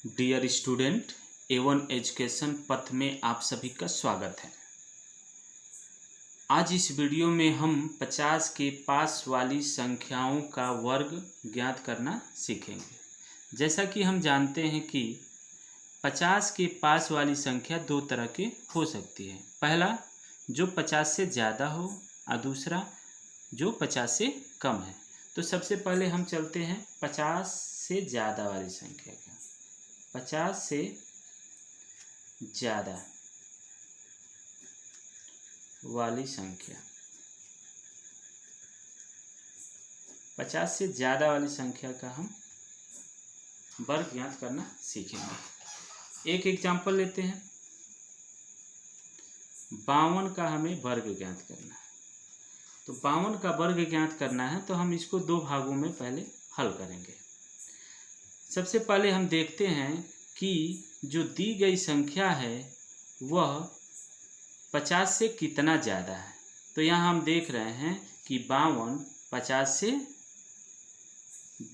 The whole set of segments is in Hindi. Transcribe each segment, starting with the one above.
डियर स्टूडेंट, A1 एजुकेशन पथ में आप सभी का स्वागत है। आज इस वीडियो में हम 50 के पास वाली संख्याओं का वर्ग ज्ञात करना सीखेंगे। जैसा कि हम जानते हैं कि 50 के पास वाली संख्या दो तरह के हो सकती है। पहला जो 50 से ज़्यादा हो और दूसरा जो 50 से कम है। तो सबसे पहले हम चलते हैं 50 से ज़्यादा वाली संख्या का। 50 से ज़्यादा वाली संख्या, 50 से ज़्यादा वाली संख्या का हम वर्ग ज्ञात करना सीखेंगे। एक एग्जाम्पल लेते हैं। 52 का हमें वर्ग ज्ञात करना है। तो 52 का वर्ग ज्ञात करना है तो हम इसको दो भागों में पहले हल करेंगे। सबसे पहले हम देखते हैं कि जो दी गई संख्या है वह 50 से कितना ज़्यादा है। तो यहाँ हम देख रहे हैं कि 52 50 से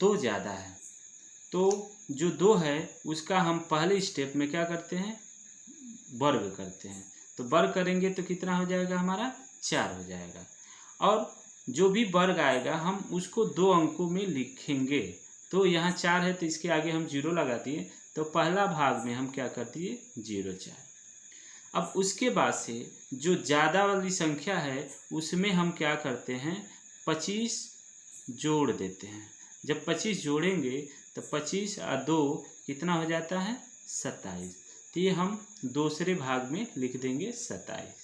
2 ज़्यादा है। तो जो 2 है उसका हम पहले स्टेप में क्या करते हैं, वर्ग करते हैं। तो वर्ग करेंगे तो कितना हो जाएगा, हमारा 4 हो जाएगा। और जो भी वर्ग आएगा हम उसको 2 अंकों में लिखेंगे। तो यहाँ 4 है तो इसके आगे हम 0 लगा दिए। तो पहला भाग में हम क्या कर दिए, 0 4। अब उसके बाद से जो ज़्यादा वाली संख्या है उसमें हम क्या करते हैं, 25 जोड़ देते हैं। जब 25 जोड़ेंगे तो 25 और 2 कितना हो जाता है, 27। तो ये हम दूसरे भाग में लिख देंगे 27।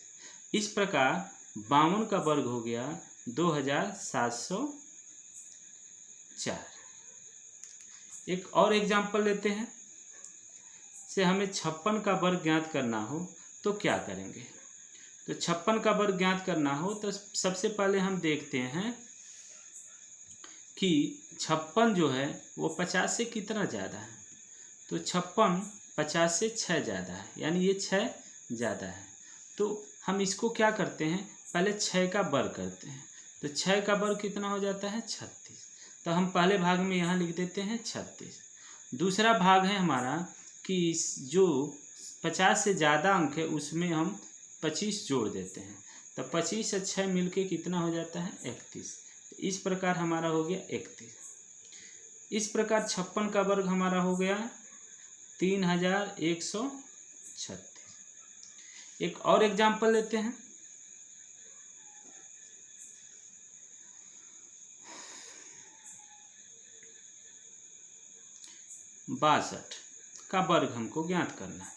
इस प्रकार 52 का वर्ग हो गया 2704। एक और एग्जाम्पल लेते हैं। से हमें 56 का वर्ग ज्ञात करना हो तो क्या करेंगे। तो 56 का वर्ग ज्ञात करना हो तो सबसे पहले हम देखते हैं कि 56 जो है वो 50 से कितना ज़्यादा है। तो 56 50 से 6 ज़्यादा है, यानी ये 6 ज़्यादा है। तो हम इसको क्या करते हैं, पहले 6 का वर्ग करते हैं। तो 6 का वर्ग कितना हो जाता है, 36। तो हम पहले भाग में यहाँ लिख देते हैं 36। दूसरा भाग है हमारा कि जो 50 से ज़्यादा अंक है उसमें हम 25 जोड़ देते हैं। तो 25 से 6 मिलके कितना हो जाता है, 31। इस प्रकार हमारा हो गया 31। इस प्रकार 56 का वर्ग हमारा हो गया 3136। एक और एग्जाम्पल लेते हैं। बासठ का वर्ग हमको ज्ञात करना है।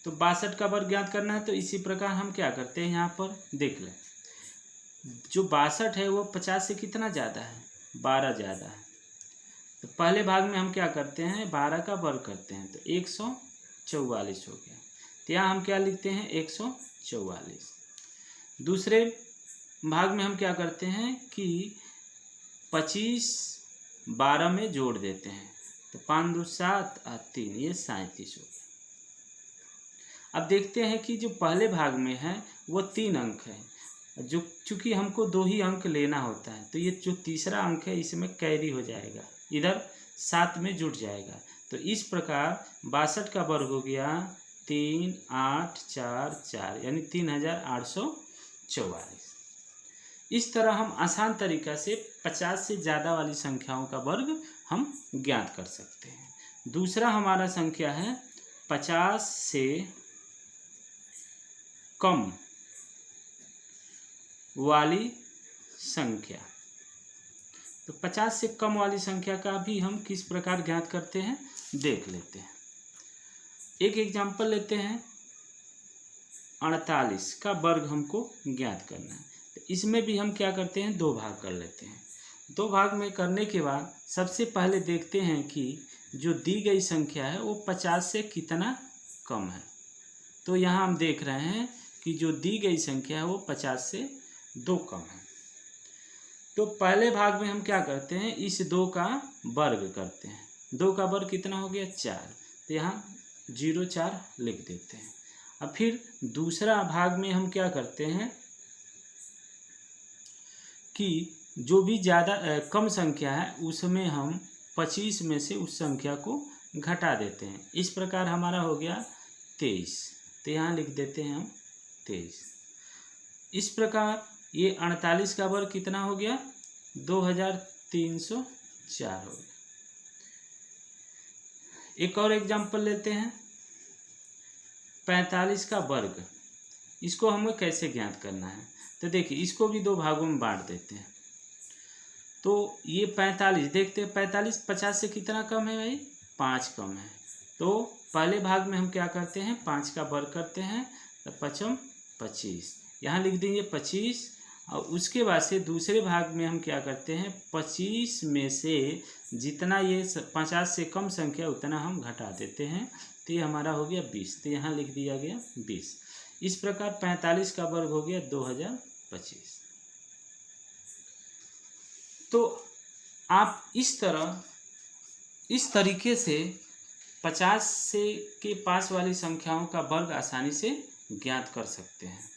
तो 62 का वर्ग ज्ञात करना है तो इसी प्रकार हम क्या करते हैं, यहाँ पर देख लें। जो 62 है वो 50 से कितना ज़्यादा है, 12 ज़्यादा है। तो पहले भाग में हम क्या करते हैं, 12 का वर्ग करते हैं। तो 144 हो गया। तो यहाँ हम क्या लिखते हैं, 144। दूसरे भाग में हम क्या करते हैं कि 25 12 में जोड़ देते हैं। तो 5 2 7 और 3, ये 37 हो गया। अब देखते हैं कि जो पहले भाग में है वो 3 अंक है, जो चूँकि हमको 2 ही अंक लेना होता है। तो ये जो तीसरा अंक है इसमें कैरी हो जाएगा, इधर 7 में जुड़ जाएगा। तो इस प्रकार 62 का वर्ग हो गया 3844, यानी 3844। इस तरह हम आसान तरीक़ा से 50 से ज़्यादा वाली संख्याओं का वर्ग हम ज्ञात कर सकते हैं। दूसरा हमारा संख्या है 50 से कम वाली संख्या। तो 50 से कम वाली संख्या का भी हम किस प्रकार ज्ञात करते हैं, देख लेते हैं। एक एग्जाम्पल लेते हैं। 48 का वर्ग हमको ज्ञात करना है। तो इसमें भी हम क्या करते हैं, 2 भाग कर लेते हैं। 2 भाग में करने के बाद सबसे पहले देखते हैं कि जो दी गई संख्या है वो 50 से कितना कम है। तो यहाँ हम देख रहे हैं कि जो दी गई संख्या है वो 50 से 2 कम है। तो पहले भाग में हम क्या करते हैं, इस 2 का वर्ग करते हैं। 2 का वर्ग कितना हो गया, 4। तो यहाँ 0 4 लिख देते हैं। अब फिर दूसरा भाग में हम क्या करते हैं कि जो भी ज़्यादा कम संख्या है उसमें हम 25 में से उस संख्या को घटा देते हैं। इस प्रकार हमारा हो गया 23, तो यहाँ लिख देते हैं हम 23। इस प्रकार ये 48 का वर्ग कितना हो गया, 2304 हो गया। एक और एग्जाम्पल लेते हैं, 45 का वर्ग। इसको हमें कैसे ज्ञात करना है, तो देखिए इसको भी दो भागों में बांट देते हैं। तो ये 45 देखते हैं, 45 50 से कितना कम है भाई, 5 कम है। तो पहले भाग में हम क्या करते हैं, 5 का वर्ग करते हैं, तो 5 25, यहाँ लिख देंगे 25। और उसके बाद से दूसरे भाग में हम क्या करते हैं, 25 में से जितना ये 50 से कम संख्या उतना हम घटा देते हैं, तो ये हमारा हो गया 20, तो यहाँ लिख दिया गया 20। इस प्रकार 45 का वर्ग हो गया 2025। तो आप इस तरीके से 50 से के पास वाली संख्याओं का वर्ग आसानी से ज्ञात कर सकते हैं।